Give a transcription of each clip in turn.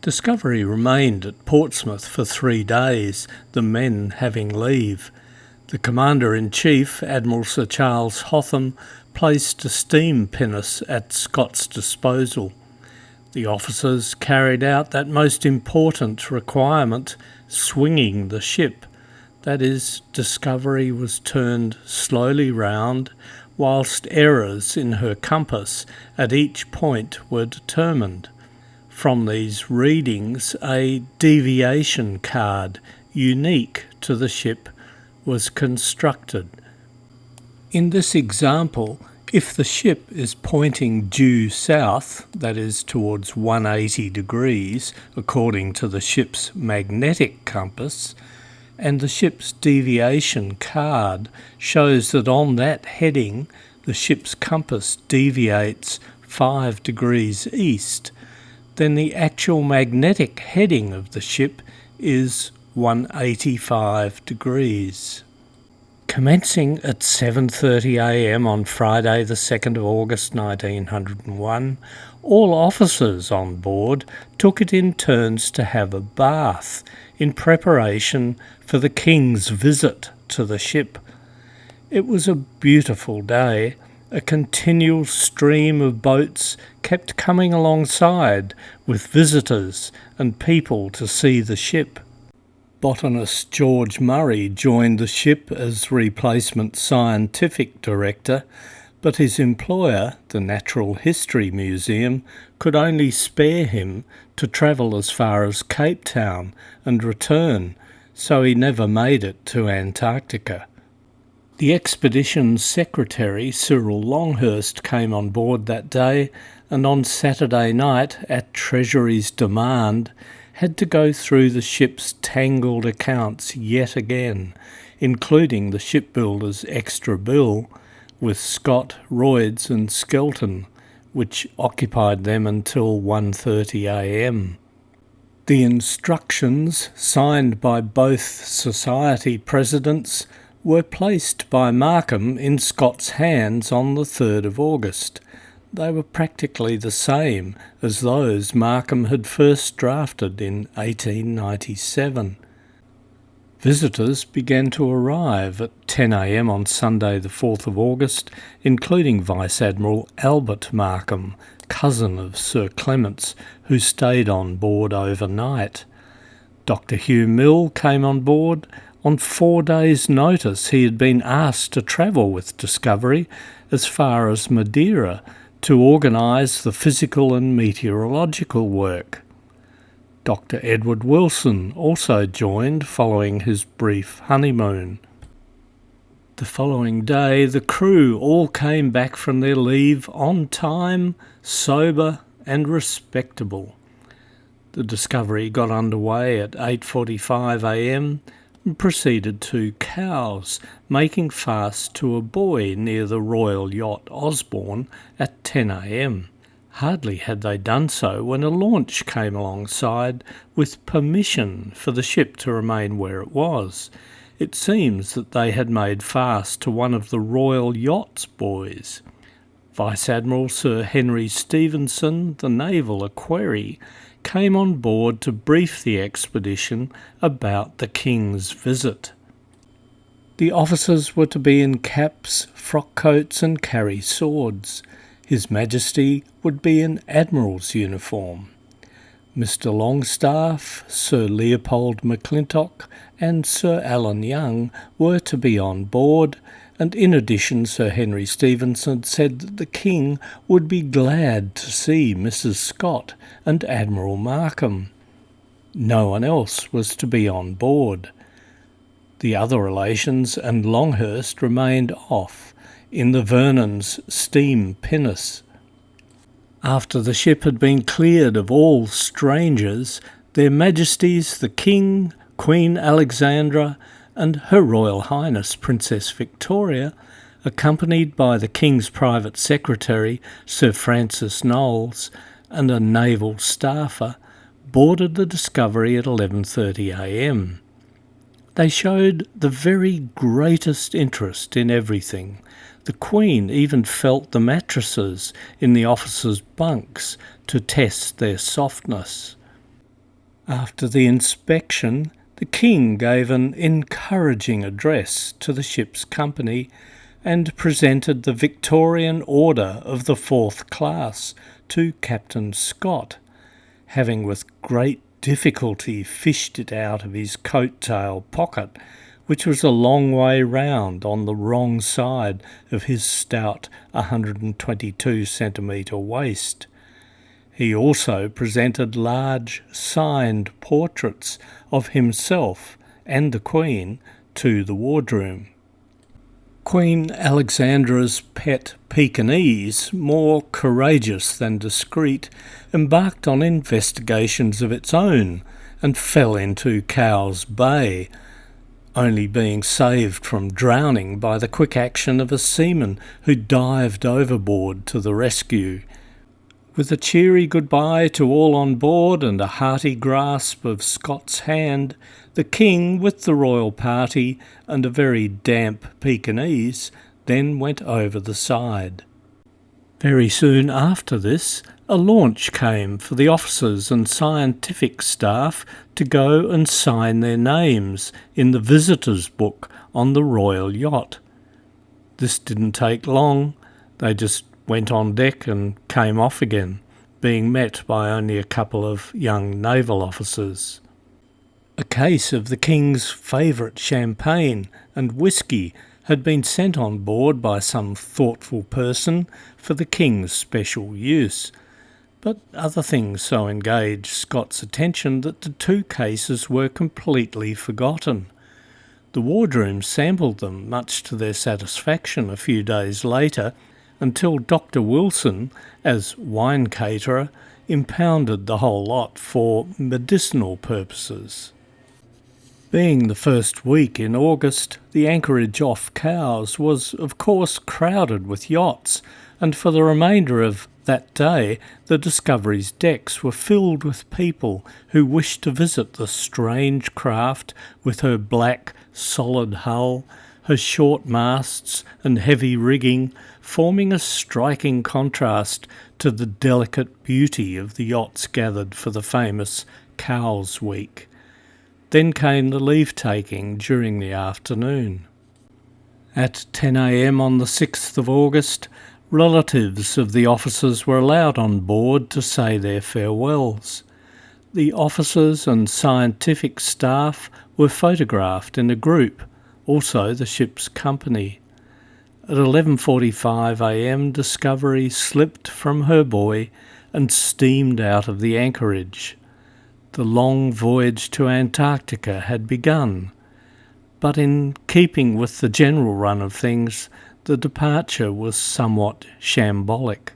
Discovery remained at Portsmouth for 3 days, the men having leave. The Commander-in-Chief, Admiral Sir Charles Hotham, placed a steam pinnace at Scott's disposal. The officers carried out that most important requirement, swinging the ship. That is, Discovery was turned slowly round, whilst errors in her compass at each point were determined. From these readings, a deviation card, unique to the ship, was constructed. In this example, if the ship is pointing due south, that is towards 180 degrees, according to the ship's magnetic compass, and the ship's deviation card shows that on that heading the ship's compass deviates 5 degrees east, then the actual magnetic heading of the ship is 185 degrees. Commencing at 7:30 a.m. on Friday the 2nd of August 1901, all officers on board took it in turns to have a bath in preparation for the King's visit to the ship. It was a beautiful day. A continual stream of boats kept coming alongside with visitors and people to see the ship. Botanist George Murray joined the ship as replacement scientific director, but his employer, the Natural History Museum, could only spare him to travel as far as Cape Town and return, so he never made it to Antarctica. The expedition's secretary, Cyril Longhurst, came on board that day, and on Saturday night, at Treasury's demand, had to go through the ship's tangled accounts yet again, including the shipbuilder's extra bill, with Scott, Royds and Skelton, which occupied them until 1:30 a.m. The instructions, signed by both society presidents, were placed by Markham in Scott's hands on the 3rd of August. They were practically the same as those Markham had first drafted in 1897. Visitors began to arrive at 10 a.m. on Sunday the 4th of August, including Vice Admiral Albert Markham, cousin of Sir Clements, who stayed on board overnight. Dr. Hugh Mill came on board. On 4 days' notice, he had been asked to travel with Discovery as far as Madeira to organise the physical and meteorological work. Dr. Edward Wilson also joined following his brief honeymoon. The following day, the crew all came back from their leave on time, sober and respectable. The Discovery got underway at 8:45 a.m. and proceeded to Cowes, making fast to a buoy near the Royal Yacht Osborne at 10 a.m. Hardly had they done so when a launch came alongside with permission for the ship to remain where it was. It seems that they had made fast to one of the Royal Yacht's buoys. Vice Admiral Sir Henry Stephenson, the naval equerry, came on board to brief the expedition about the King's visit. The officers were to be in caps, frock coats and carry swords. His Majesty would be in Admiral's uniform. Mr. Longstaff, Sir Leopold McClintock and Sir Alan Young were to be on board, and in addition Sir Henry Stephenson said that the King would be glad to see Mrs. Scott and Admiral Markham. No one else was to be on board. The other relations and Longhurst remained off in the Vernon's steam pinnace. After the ship had been cleared of all strangers, their Majesties the King, Queen Alexandra and Her Royal Highness Princess Victoria, accompanied by the King's private secretary Sir Francis Knowles and a naval staffer, boarded the Discovery at 11:30 a.m. They showed the very greatest interest in everything. The Queen even felt the mattresses in the officers' bunks to test their softness. After the inspection, the King gave an encouraging address to the ship's company and presented the Victorian Order of the Fourth Class to Captain Scott, having with great difficulty fished it out of his coat-tail pocket, which was a long way round on the wrong side of his stout 122-centimetre waist. He also presented large signed portraits of himself and the Queen to the wardroom. Queen Alexandra's pet Pekingese, more courageous than discreet, embarked on investigations of its own and fell into Cowes Bay, only being saved from drowning by the quick action of a seaman who dived overboard to the rescue. With a cheery goodbye to all on board and a hearty grasp of Scott's hand, the King, with the royal party and a very damp Pekingese, then went over the side. Very soon after this, a launch came for the officers and scientific staff to go and sign their names in the visitors' book on the royal yacht. This didn't take long. They just went on deck and came off again, being met by only a couple of young naval officers. A case of the King's favourite champagne and whisky had been sent on board by some thoughtful person for the King's special use, but other things so engaged Scott's attention that the two cases were completely forgotten. The wardroom sampled them, much to their satisfaction, a few days later, until Dr. Wilson, as wine caterer, impounded the whole lot for medicinal purposes. Being the first week in August, the anchorage off Cowes was of course crowded with yachts, and for the remainder of that day the Discovery's decks were filled with people who wished to visit the strange craft with her black, solid hull, her short masts and heavy rigging, forming a striking contrast to the delicate beauty of the yachts gathered for the famous Cowes Week. Then came the leave-taking during the afternoon. At 10 a.m. on the 6th of August, relatives of the officers were allowed on board to say their farewells. The officers and scientific staff were photographed in a group, also the ship's company. At 11:45 a.m. Discovery slipped from her buoy and steamed out of the anchorage. The long voyage to Antarctica had begun, but in keeping with the general run of things, the departure was somewhat shambolic.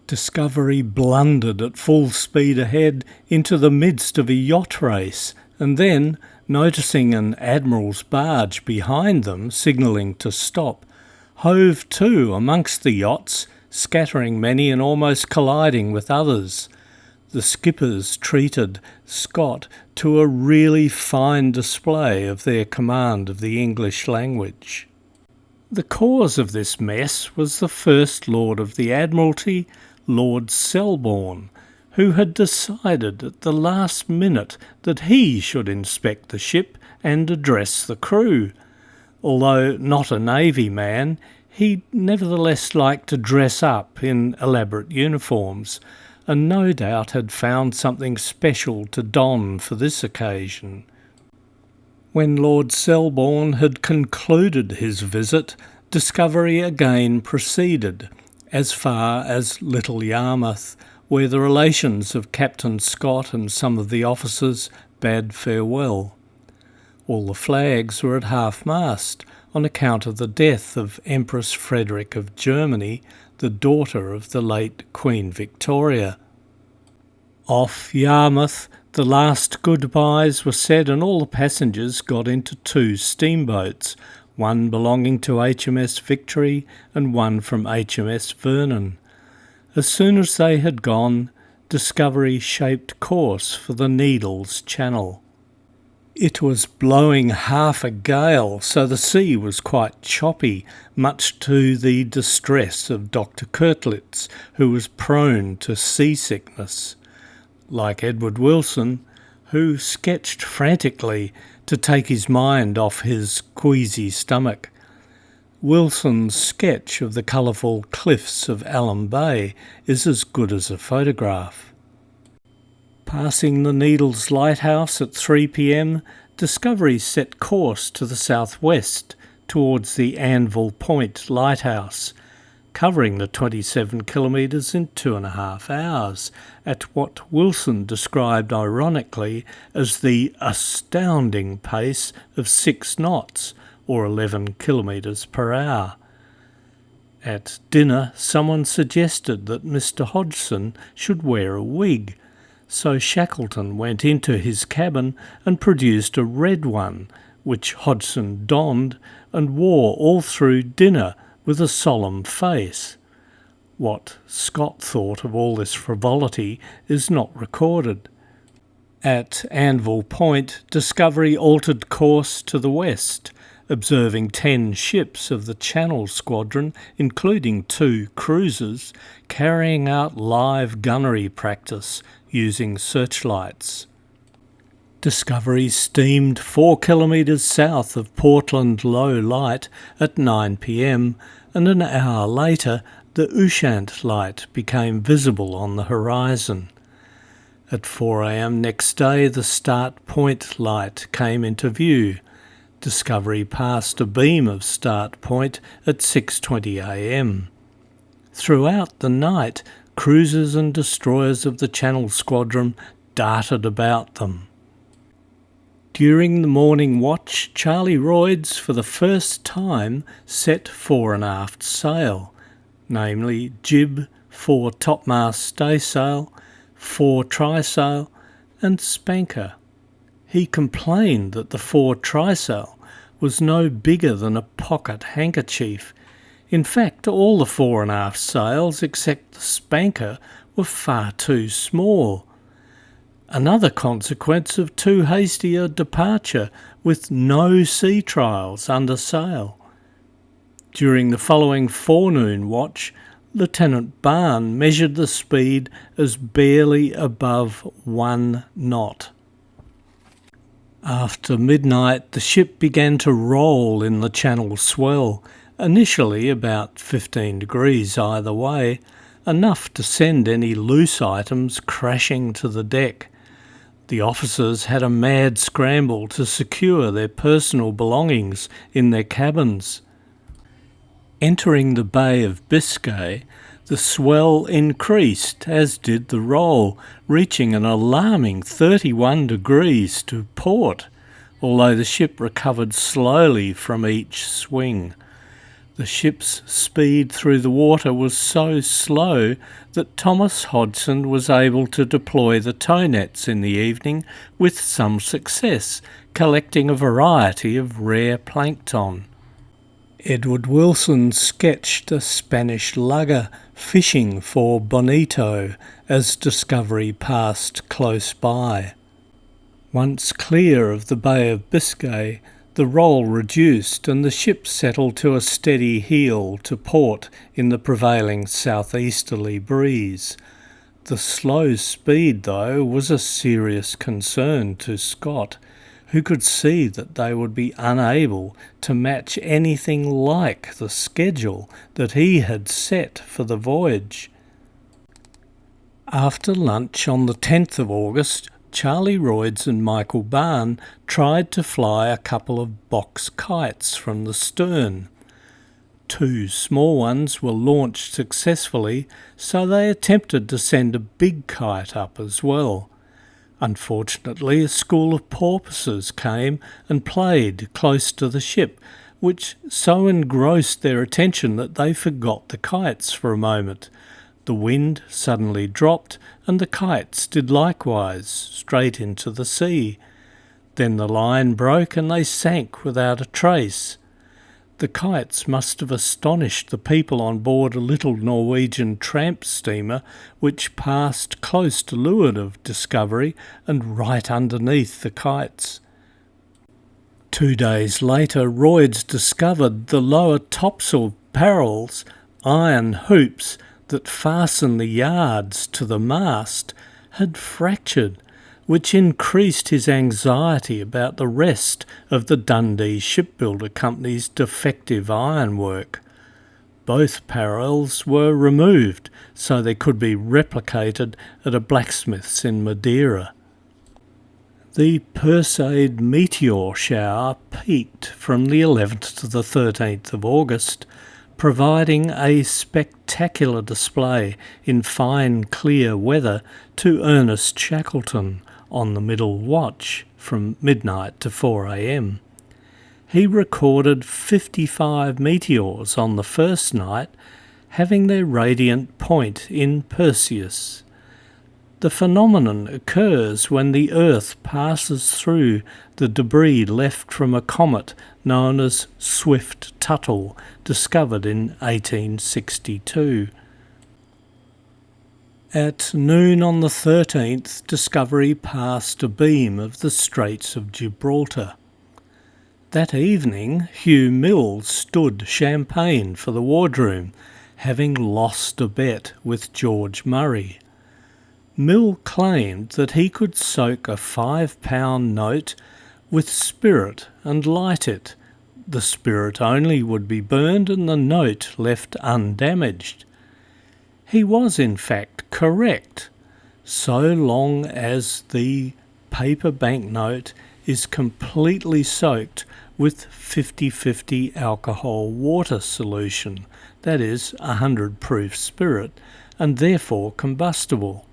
Discovery blundered at full speed ahead into the midst of a yacht race, and then, noticing an admiral's barge behind them signalling to stop, hove to amongst the yachts, scattering many and almost colliding with others. The skippers treated Scott to a really fine display of their command of the English language. The cause of this mess was the First Lord of the Admiralty, Lord Selborne, who had decided at the last minute that he should inspect the ship and address the crew. Although not a navy man, he nevertheless liked to dress up in elaborate uniforms, and no doubt had found something special to don for this occasion. When Lord Selborne had concluded his visit, Discovery again proceeded, as far as Little Yarmouth, where the relations of Captain Scott and some of the officers bade farewell. All the flags were at half-mast on account of the death of Empress Frederick of Germany, the daughter of the late Queen Victoria. Off Yarmouth, the last goodbyes were said and all the passengers got into two steamboats, one belonging to HMS Victory and one from HMS Vernon. As soon as they had gone, Discovery shaped course for the Needles Channel. It was blowing half a gale, so the sea was quite choppy, much to the distress of Dr. Kirtlitz, who was prone to seasickness. like Edward Wilson, who sketched frantically to take his mind off his queasy stomach. Wilson's sketch of the colourful cliffs of Alum Bay is as good as a photograph. Passing the Needles Lighthouse at 3 p.m, Discovery set course to the southwest towards the Anvil Point Lighthouse, covering the 27 kilometres in 2.5 hours at what Wilson described ironically as the astounding pace of 6 knots or 11 kilometres per hour. At dinner, someone suggested that Mr. Hodgson should wear a wig, so Shackleton went into his cabin and produced a red one, which Hodgson donned and wore all through dinner with a solemn face. What Scott thought of all this frivolity is not recorded. At Anvil Point, Discovery altered course to the west, observing 10 ships of the Channel Squadron, including 2 cruisers, carrying out live gunnery practice using searchlights. Discovery steamed 4 kilometres south of Portland Low Light at 9 p.m, and an hour later the Ushant Light became visible on the horizon. At 4 a.m. next day the Start Point Light came into view. Discovery passed a beam of Start Point at 6:20 a.m. Throughout the night, cruisers and destroyers of the Channel Squadron darted about them. During the morning watch, Charlie Royds for the first time set fore and aft sail, namely jib, fore topmast staysail, fore trysail and spanker. He complained that the fore trysail was no bigger than a pocket handkerchief. In fact, all the fore and aft sails except the spanker were far too small. Another consequence of too hasty a departure with no sea trials under sail. During the following forenoon watch, Lieutenant Barn measured the speed as barely above 1 knot. After midnight, the ship began to roll in the Channel swell, initially about 15 degrees either way, enough to send any loose items crashing to the deck. The officers had a mad scramble to secure their personal belongings in their cabins. Entering the Bay of Biscay, the swell increased, as did the roll, reaching an alarming 31 degrees to port, although the ship recovered slowly from each swing. The ship's speed through the water was so slow that Thomas Hodgson was able to deploy the tow nets in the evening with some success, collecting a variety of rare plankton. Edward Wilson sketched a Spanish lugger fishing for bonito as Discovery passed close by. Once clear of the Bay of Biscay, the roll reduced and the ship settled to a steady heel to port in the prevailing southeasterly breeze. The slow speed, though, was a serious concern to Scott, who could see that they would be unable to match anything like the schedule that he had set for the voyage. After lunch on the 10th of August, Charlie Royds and Michael Barn tried to fly a couple of box kites from the stern. 2 small ones were launched successfully, so they attempted to send a big kite up as well. Unfortunately, a school of porpoises came and played close to the ship, which so engrossed their attention that they forgot the kites for a moment. The wind suddenly dropped, and the kites did likewise, straight into the sea. Then the line broke and they sank without a trace. The kites must have astonished the people on board a little Norwegian tramp steamer which passed close to leeward of Discovery and right underneath the kites. 2 days later, Royds discovered the lower topsail parrels, iron hoops that fasten the yards to the mast, had fractured, which increased his anxiety about the rest of the Dundee Shipbuilder Company's defective ironwork. Both parrels were removed so they could be replicated at a blacksmith's in Madeira. The Perseid meteor shower peaked from the 11th to the 13th of August, providing a spectacular display in fine clear weather to Ernest Shackleton on the middle watch from midnight to 4 a.m. He recorded 55 meteors on the first night, having their radiant point in Perseus. The phenomenon occurs when the Earth passes through the debris left from a comet known as Swift-Tuttle, discovered in 1862. At noon on the 13th, Discovery passed a beam of the Straits of Gibraltar. That evening, Hugh Mills stood champagne for the wardroom, having lost a bet with George Murray. Mill claimed that he could soak a £5 note with spirit and light it. The spirit only would be burned and the note left undamaged. He was in fact correct, so long as the paper banknote is completely soaked with 50-50 alcohol water solution, that is 100 proof spirit, and therefore combustible.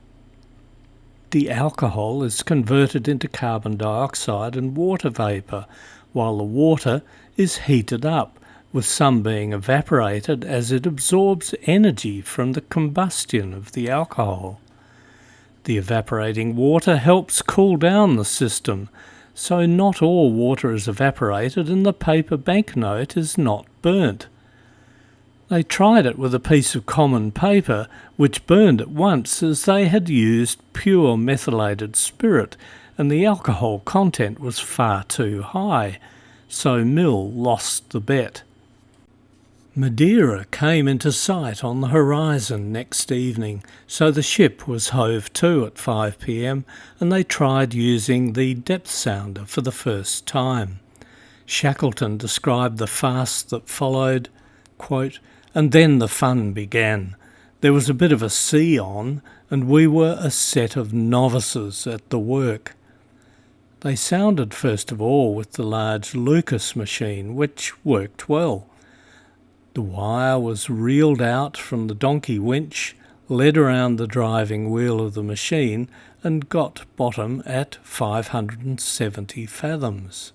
The alcohol is converted into carbon dioxide and water vapour, while the water is heated up, with some being evaporated as it absorbs energy from the combustion of the alcohol. The evaporating water helps cool down the system, so not all water is evaporated and the paper banknote is not burnt. They tried it with a piece of common paper, which burned at once as they had used pure methylated spirit, and the alcohol content was far too high, so Mill lost the bet. Madeira came into sight on the horizon next evening, so the ship was hove to at 5 p.m, and they tried using the depth sounder for the first time. Shackleton described the fast that followed, quote, "And then the fun began. There was a bit of a sea on, and we were a set of novices at the work." They sounded first of all with the large Lucas machine, which worked well. The wire was reeled out from the donkey winch, led around the driving wheel of the machine, and got bottom at 570 fathoms.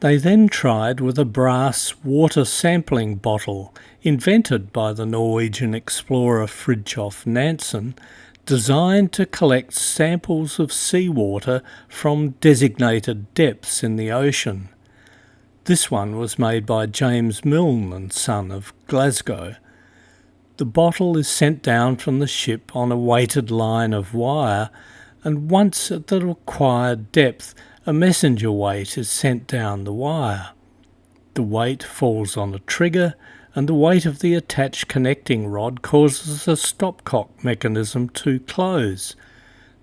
They then tried with a brass water sampling bottle, invented by the Norwegian explorer Fridtjof Nansen, designed to collect samples of seawater from designated depths in the ocean. This one was made by James Milne and Son of Glasgow. The bottle is sent down from the ship on a weighted line of wire, and once at the required depth, a messenger weight is sent down the wire. The weight falls on a trigger, and the weight of the attached connecting rod causes the stopcock mechanism to close.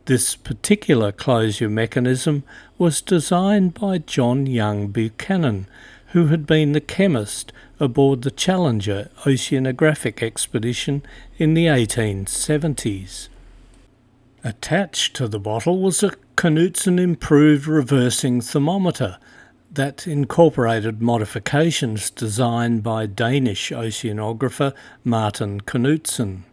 This particular closure mechanism was designed by John Young Buchanan, who had been the chemist aboard the Challenger oceanographic expedition in the 1870s. Attached to the bottle was a Knudsen improved reversing thermometer that incorporated modifications designed by Danish oceanographer Martin Knudsen.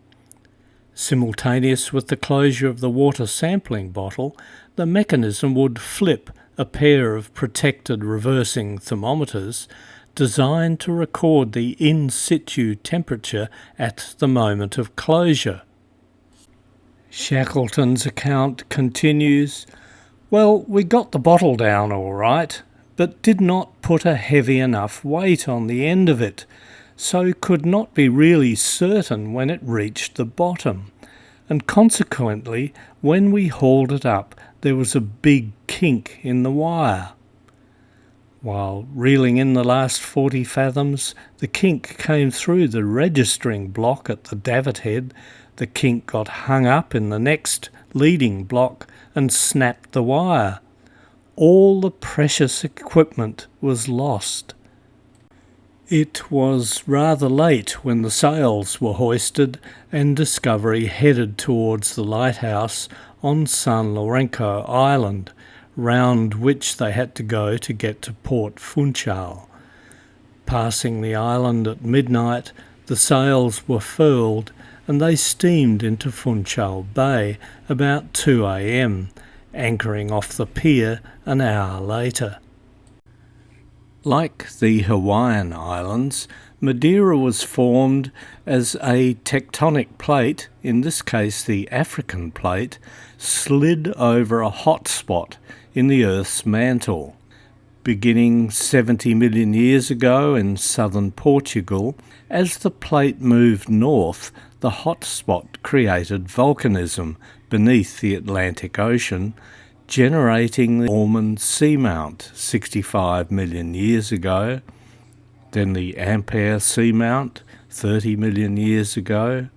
Simultaneous with the closure of the water sampling bottle, the mechanism would flip a pair of protected reversing thermometers designed to record the in situ temperature at the moment of closure. Shackleton's account continues, "Well, we got the bottle down all right, but did not put a heavy enough weight on the end of it, so could not be really certain when it reached the bottom, and consequently when we hauled it up there was a big kink in the wire. While reeling in the last 40 fathoms, the kink came through the registering block at the davit head. The kink got hung up in the next leading block and snapped the wire. All the precious equipment was lost. It was rather late when the sails were hoisted and Discovery headed towards the lighthouse on San Lorenzo Island, round which they had to go to get to Port Funchal. Passing the island at midnight, the sails were furled and they steamed into Funchal Bay about 2 a.m, anchoring off the pier an hour later. Like the Hawaiian Islands, Madeira was formed as a tectonic plate, in this case the African plate, slid over a hot spot in the Earth's mantle. Beginning 70 million years ago in southern Portugal, as the plate moved north, the hot spot created volcanism beneath the Atlantic Ocean, generating the Ormond Seamount 65 million years ago, then the Ampere Seamount 30 million years ago,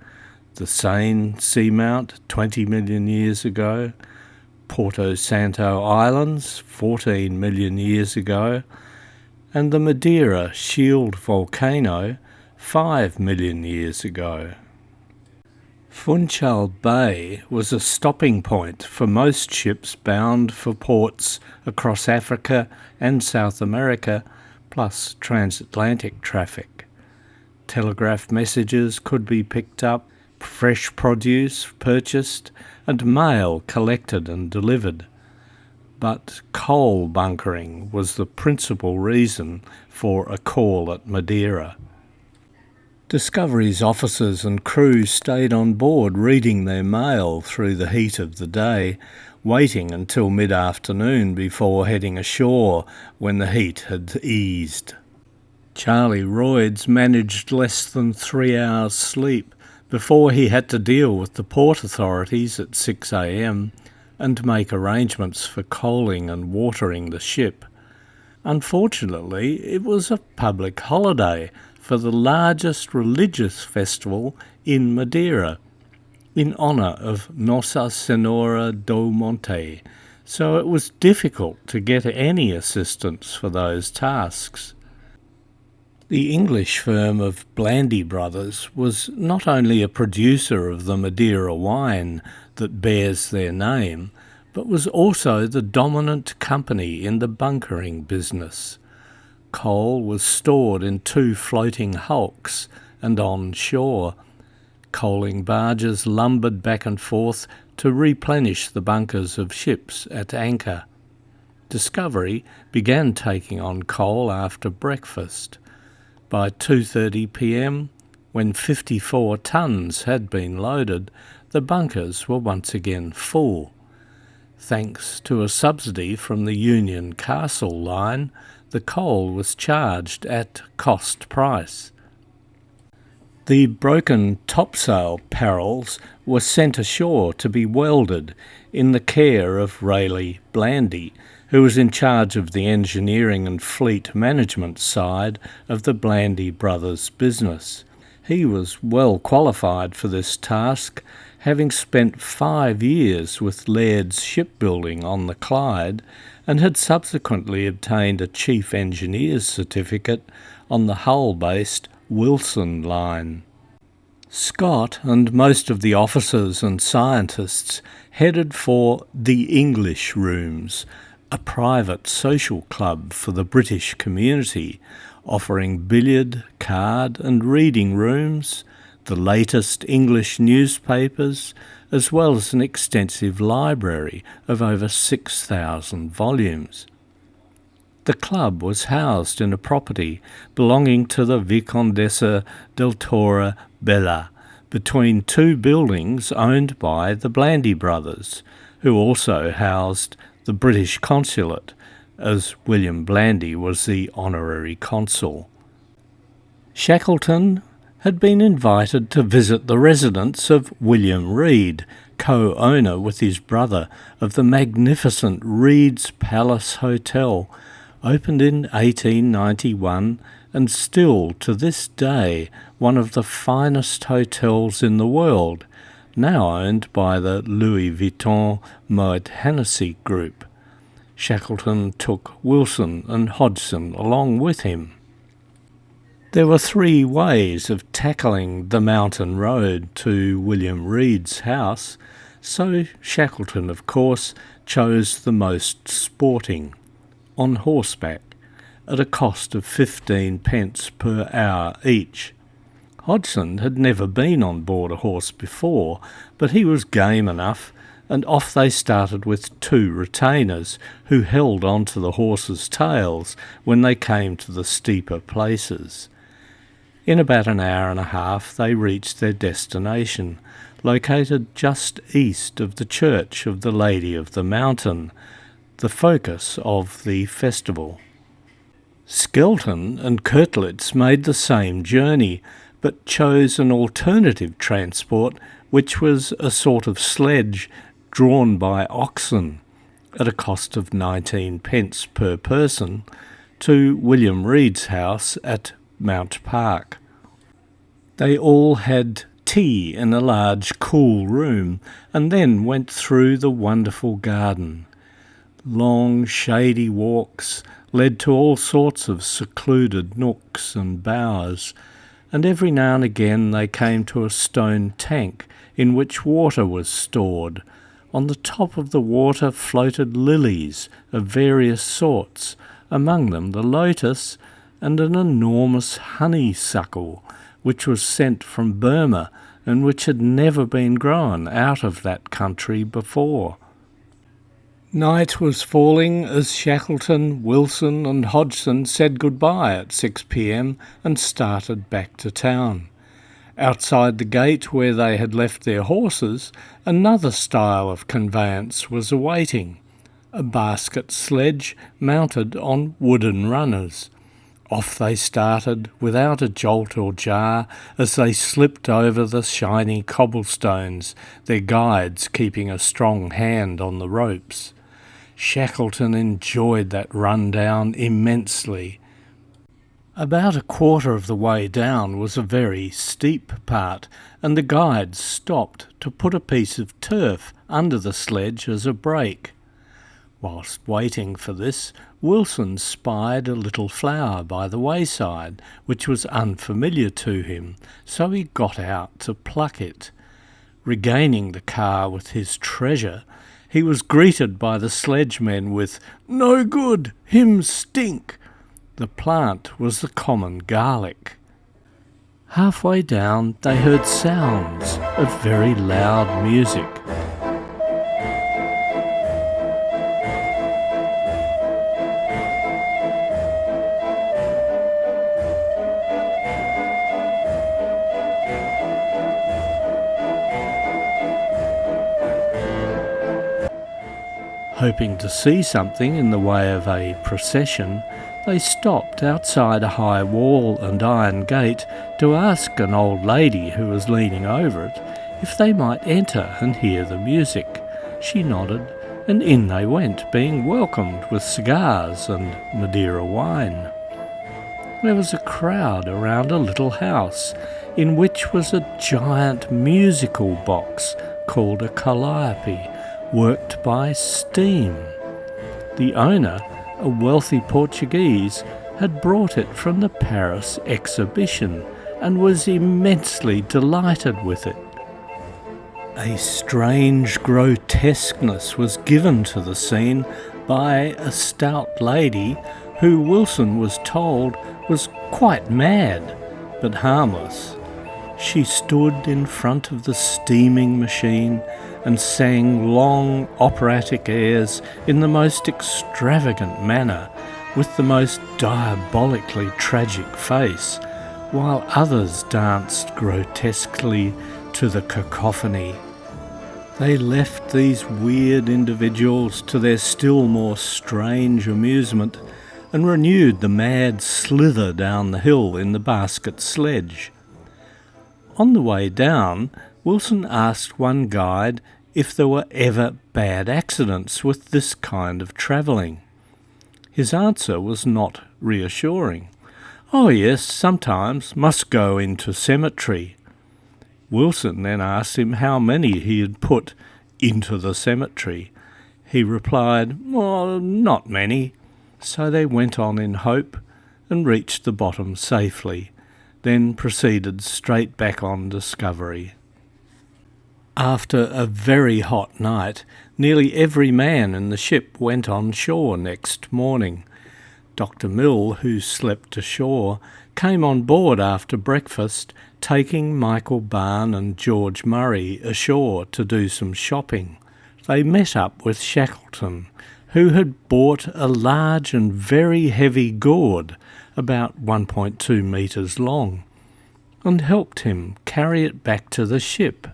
the Seine Seamount 20 million years ago, Porto Santo Islands 14 million years ago, and the Madeira Shield Volcano 5 million years ago. Funchal Bay was a stopping point for most ships bound for ports across Africa and South America, plus transatlantic traffic. Telegraph messages could be picked up, fresh produce purchased, and mail collected and delivered. But coal bunkering was the principal reason for a call at Madeira. Discovery's officers and crew stayed on board reading their mail through the heat of the day, waiting until mid-afternoon before heading ashore when the heat had eased. Charlie Royds managed less than 3 hours sleep before he had to deal with the port authorities at 6 a.m. and make arrangements for coaling and watering the ship. Unfortunately, it was a public holiday for the largest religious festival in Madeira, in honour of Nossa Senhora do Monte, so it was difficult to get any assistance for those tasks. The English firm of Blandy Brothers was not only a producer of the Madeira wine that bears their name, but was also the dominant company in the bunkering business. Coal was stored in 2 floating hulks and on shore. Coaling barges lumbered back and forth to replenish the bunkers of ships at anchor. Discovery began taking on coal after breakfast. By 2:30 p.m, when 54 tons had been loaded, the bunkers were once again full. Thanks to a subsidy from the Union Castle line, the coal was charged at cost price. The broken topsail parrels were sent ashore to be welded in the care of Rayleigh Blandy, who was in charge of the engineering and fleet management side of the Blandy Brothers business. He was well qualified for this task, having spent 5 years with Laird's Shipbuilding on the Clyde and had subsequently obtained a chief engineer's certificate on the Hull-based Wilson line. Scott and most of the officers and scientists headed for the English Rooms, a private social club for the British community, offering billiard, card and reading rooms, the latest English newspapers, as well as an extensive library of over 6,000 volumes. The club was housed in a property belonging to the Vicondessa del Torre Bella, between 2 buildings owned by the Blandy brothers, who also housed the British consulate, as William Blandy was the honorary consul. Shackleton had been invited to visit the residence of William Reed, co-owner with his brother of the magnificent Reed's Palace Hotel, opened in 1891 and still to this day one of the finest hotels in the world, now owned by the Louis Vuitton Moet Hennessy Group. Shackleton took Wilson and Hodgson along with him. There were 3 ways of tackling the mountain road to William Reed's house, so Shackleton, of course, chose the most sporting, on horseback, at a cost of 15 pence per hour each. Hodgson had never been on board a horse before, but he was game enough, and off they started with 2 retainers who held on to the horses' tails when they came to the steeper places. In about an hour and a half they reached their destination, located just east of the Church of the Lady of the Mountain, the focus of the festival. Skelton and Kirtlitz made the same journey, but chose an alternative transport which was a sort of sledge drawn by oxen, at a cost of 19 pence per person, to William Reed's house at Mount Park. They all had tea in a large cool room, and then went through the wonderful garden. Long shady walks led to all sorts of secluded nooks and bowers, and every now and again they came to a stone tank in which water was stored. On the top of the water floated lilies of various sorts, among them the lotus and an enormous honeysuckle, which was sent from Burma and which had never been grown out of that country before. Night was falling as Shackleton, Wilson and Hodgson said goodbye at 6 p.m. and started back to town. Outside the gate where they had left their horses, another style of conveyance was awaiting, a basket sledge mounted on wooden runners. Off they started without a jolt or jar as they slipped over the shiny cobblestones, their guides keeping a strong hand on the ropes. Shackleton enjoyed that run down immensely. About a quarter of the way down was a very steep part, and the guides stopped to put a piece of turf under the sledge as a brake. Whilst waiting for this, Wilson spied a little flower by the wayside, which was unfamiliar to him, so he got out to pluck it. Regaining the car with his treasure, he was greeted by the sledgemen with, "No good, him stink." The plant was the common garlic. Halfway down they heard sounds of very loud music. Hoping to see something in the way of a procession, they stopped outside a high wall and iron gate to ask an old lady who was leaning over it if they might enter and hear the music. She nodded, and in they went, being welcomed with cigars and Madeira wine. There was a crowd around a little house, in which was a giant musical box called a calliope, worked by steam. The owner, a wealthy Portuguese, had brought it from the Paris exhibition and was immensely delighted with it. A strange grotesqueness was given to the scene by a stout lady who Wilson was told was quite mad, but harmless. She stood in front of the steaming machine and sang long operatic airs in the most extravagant manner, with the most diabolically tragic face, while others danced grotesquely to the cacophony. They left these weird individuals to their still more strange amusement, and renewed the mad slither down the hill in the basket sledge. On the way down, Wilson asked one guide if there were ever bad accidents with this kind of travelling. His answer was not reassuring. "Oh yes, sometimes, must go into cemetery." Wilson then asked him how many he had put into the cemetery. He replied, "Well, not many." So they went on in hope and reached the bottom safely, then proceeded straight back on Discovery. After a very hot night, nearly every man in the ship went on shore next morning. Dr. Mill, who slept ashore, came on board after breakfast, taking Michael Barn and George Murray ashore to do some shopping. They met up with Shackleton, who had bought a large and very heavy gourd, about 1.2 metres long, and helped him carry it back to the ship.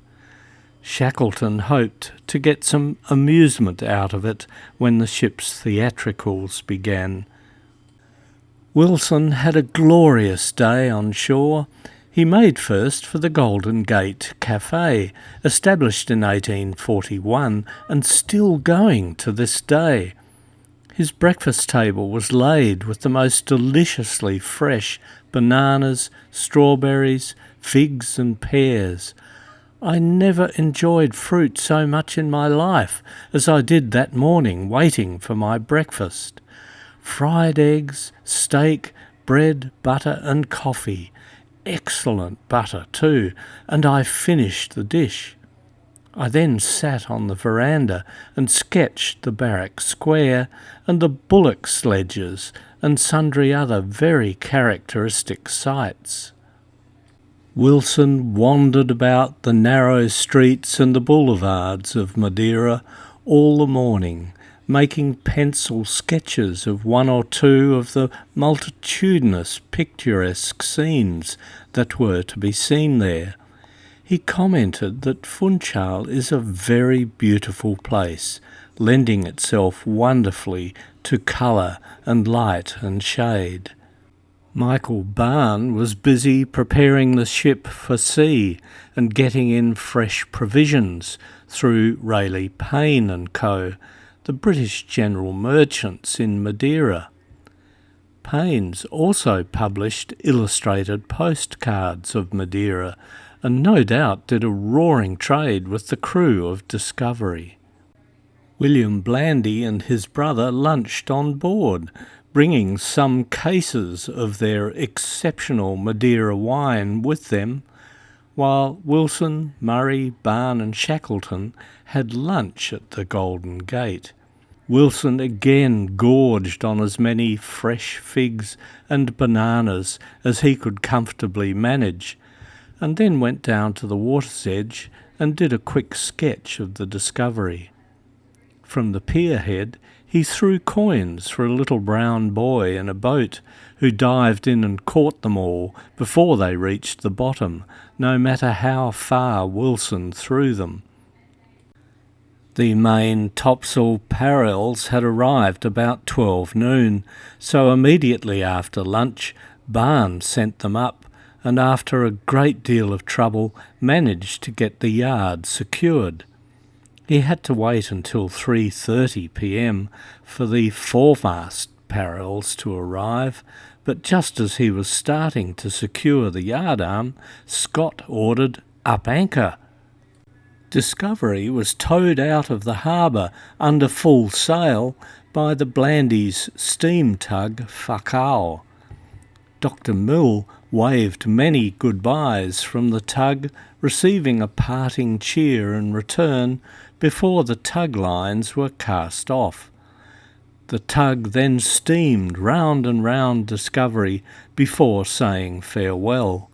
Shackleton hoped to get some amusement out of it when the ship's theatricals began. Wilson had a glorious day on shore. He made first for the Golden Gate Cafe, established in 1841 and still going to this day. His breakfast table was laid with the most deliciously fresh bananas, strawberries, figs and pears. I never enjoyed fruit so much in my life as I did that morning waiting for my breakfast. Fried eggs, steak, bread, butter and coffee. Excellent butter too, and I finished the dish. I then sat on the veranda and sketched the barrack square and the bullock sledges and sundry other very characteristic sights. Wilson wandered about the narrow streets and the boulevards of Madeira all the morning, making pencil sketches of one or two of the multitudinous picturesque scenes that were to be seen there. He commented that Funchal is a very beautiful place, lending itself wonderfully to colour and light and shade. Michael Barn was busy preparing the ship for sea and getting in fresh provisions through Rayleigh Payne and Co., the British general merchants in Madeira. Payne's also published illustrated postcards of Madeira and no doubt did a roaring trade with the crew of Discovery. William Blandy and his brother lunched on board, bringing some cases of their exceptional Madeira wine with them, while Wilson, Murray, Barn and Shackleton had lunch at the Golden Gate. Wilson again gorged on as many fresh figs and bananas as he could comfortably manage, and then went down to the water's edge and did a quick sketch of the Discovery. From the pierhead he threw coins for a little brown boy in a boat, who dived in and caught them all before they reached the bottom, no matter how far Wilson threw them. The main topsail parrels had arrived about 12 noon, so immediately after lunch Barn sent them up, and after a great deal of trouble managed to get the yard secured. He had to wait until 3:30 p.m. for the foremast parrels to arrive, but just as he was starting to secure the yardarm, Scott ordered "Up anchor!" Discovery was towed out of the harbour under full sail by the Blandy's steam tug Facao. Dr. Mill waved many goodbyes from the tug, receiving a parting cheer in return before the tug lines were cast off. The tug then steamed round and round Discovery before saying farewell.